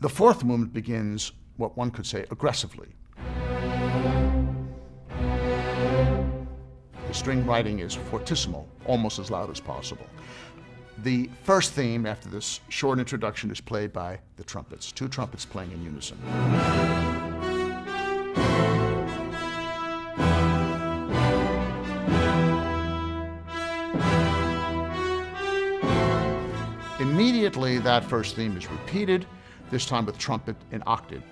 The fourth movement begins what one could say aggressively. The string writing is fortissimo, almost as loud as possible. The first theme after this short introduction is played by the trumpets, two trumpets playing in unison. Immediately, that first theme is repeated, this time with trumpet in octave.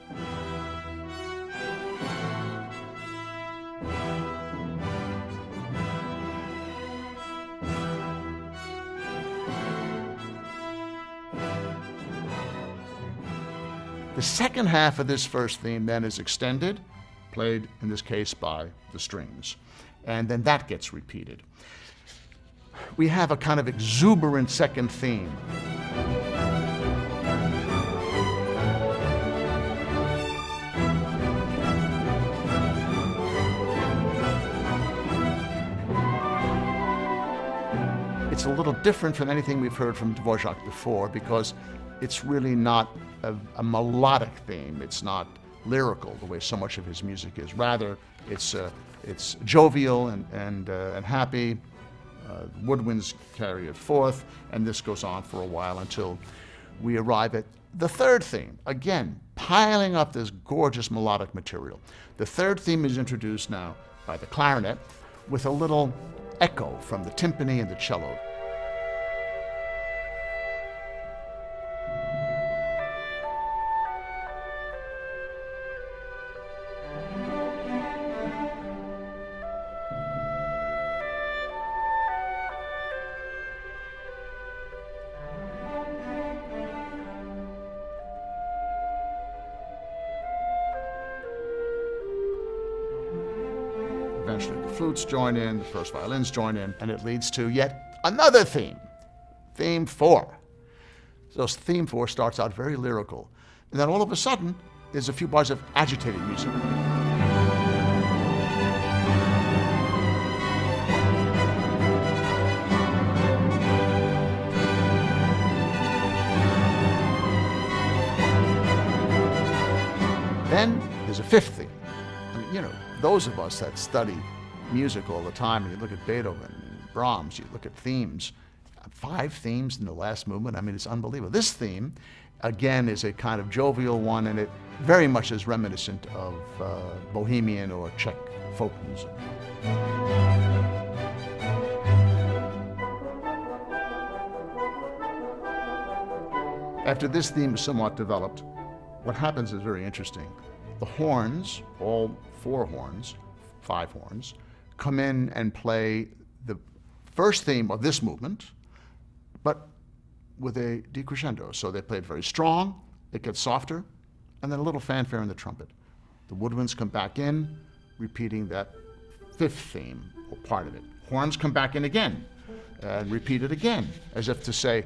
The second half of this first theme then is extended, played in this case by the strings, and then that gets repeated. We have a kind of exuberant second theme. It's a little different from anything we've heard from Dvorak before because it's really not a melodic theme. It's not lyrical the way so much of his music is. Rather, it's jovial and happy. Woodwinds carry it forth, and this goes on for a while until we arrive at the third theme. Again, piling up this gorgeous melodic material. The third theme is introduced now by the clarinet with a little echo from the timpani and the cello. Eventually the flutes join in, the first violins join in, and it leads to yet another theme, theme 4. So theme 4 starts out very lyrical, and then all of a sudden there's a few bars of agitated music. Then there's a fifth theme. I mean, you know, those of us that study music all the time, and you look at Beethoven and Brahms, you look at themes, 5 themes in the last movement. I mean, it's unbelievable. This theme, again, is a kind of jovial one, and it very much is reminiscent of Bohemian or Czech folk music. After this theme is somewhat developed, what happens is very interesting. The horns, all 4 horns, 5 horns, come in and play the first theme of this movement, but with a decrescendo. So they play it very strong, it gets softer, and then a little fanfare in the trumpet. The woodwinds come back in, repeating that 5th theme, or part of it. Horns come back in again, and repeat it again, as if to say,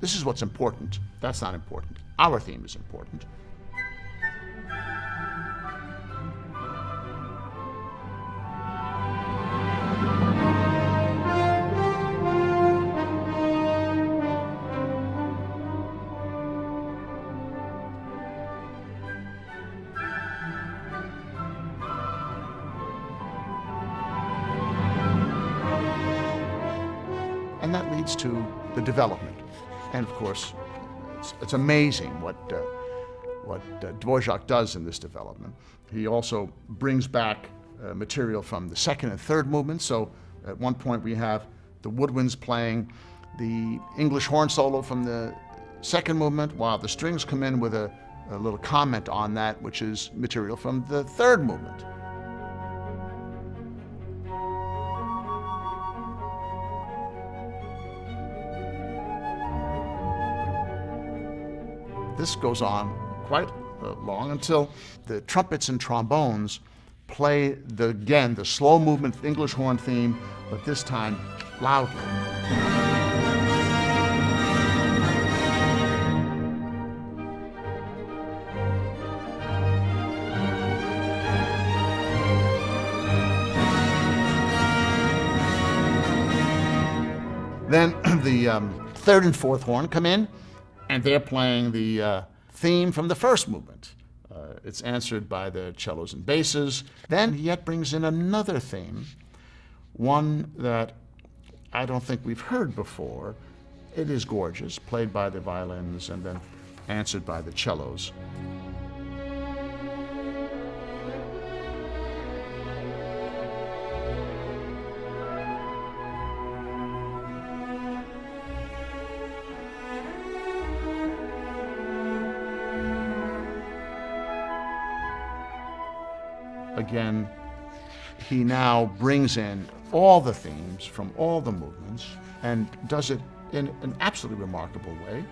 this is what's important, that's not important. Our theme is important. And that leads to the development. And of course, it's amazing what Dvorak does in this development. He also brings back material from the second and third movements. So at one point we have the woodwinds playing the English horn solo from the second movement, while the strings come in with a little comment on that, which is material from the third movement. This goes on quite long until the trumpets and trombones play again the slow movement English horn theme, but this time loudly. Then the third and fourth horn come in, and they're playing the theme from the first movement. It's answered by the cellos and basses. Then he yet brings in another theme, one that I don't think we've heard before. It is gorgeous, played by the violins and then answered by the cellos. Again, he now brings in all the themes from all the movements and does it in an absolutely remarkable way.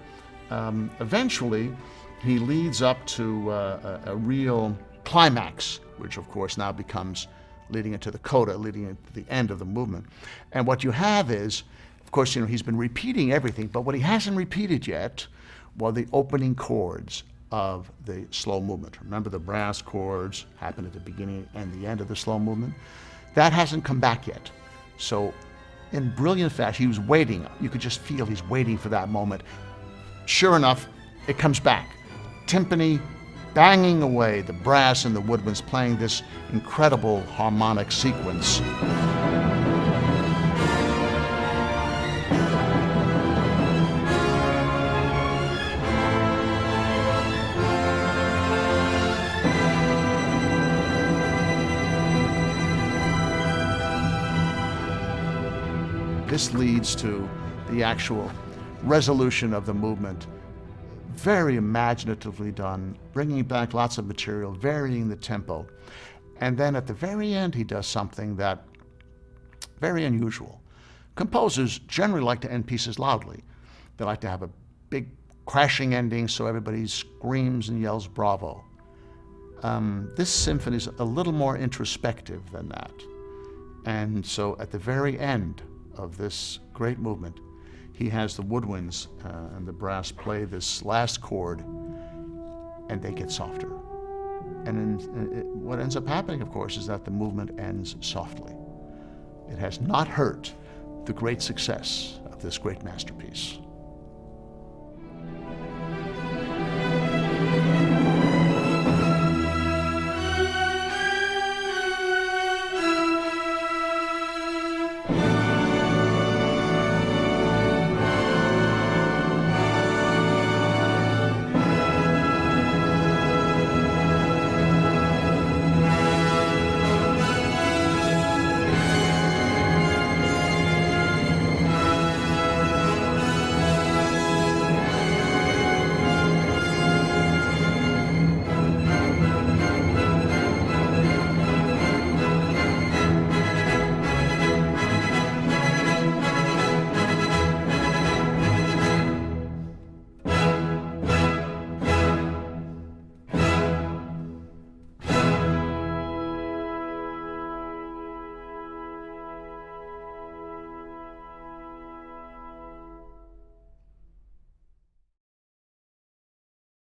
Eventually, he leads up to a real climax, which of course now becomes leading into the coda, leading into the end of the movement. And what you have is, of course, he's been repeating everything, but what he hasn't repeated yet were the opening chords of the slow movement. Remember, the brass chords happen at the beginning and the end of the slow movement? That hasn't come back yet. So in brilliant fashion, he was waiting. You could just feel he's waiting for that moment. Sure enough, it comes back. Timpani banging away, the brass and the woodwinds playing this incredible harmonic sequence. This leads to the actual resolution of the movement. Very imaginatively done, bringing back lots of material, varying the tempo. And then at the very end, he does something that very unusual. Composers generally like to end pieces loudly. They like to have a big crashing ending so everybody screams and yells bravo. This symphony is a little more introspective than that. And so at the very end of this great movement, he has the woodwinds and the brass play this last chord, and they get softer. And what ends up happening, of course, is that the movement ends softly. It has not hurt the great success of this great masterpiece.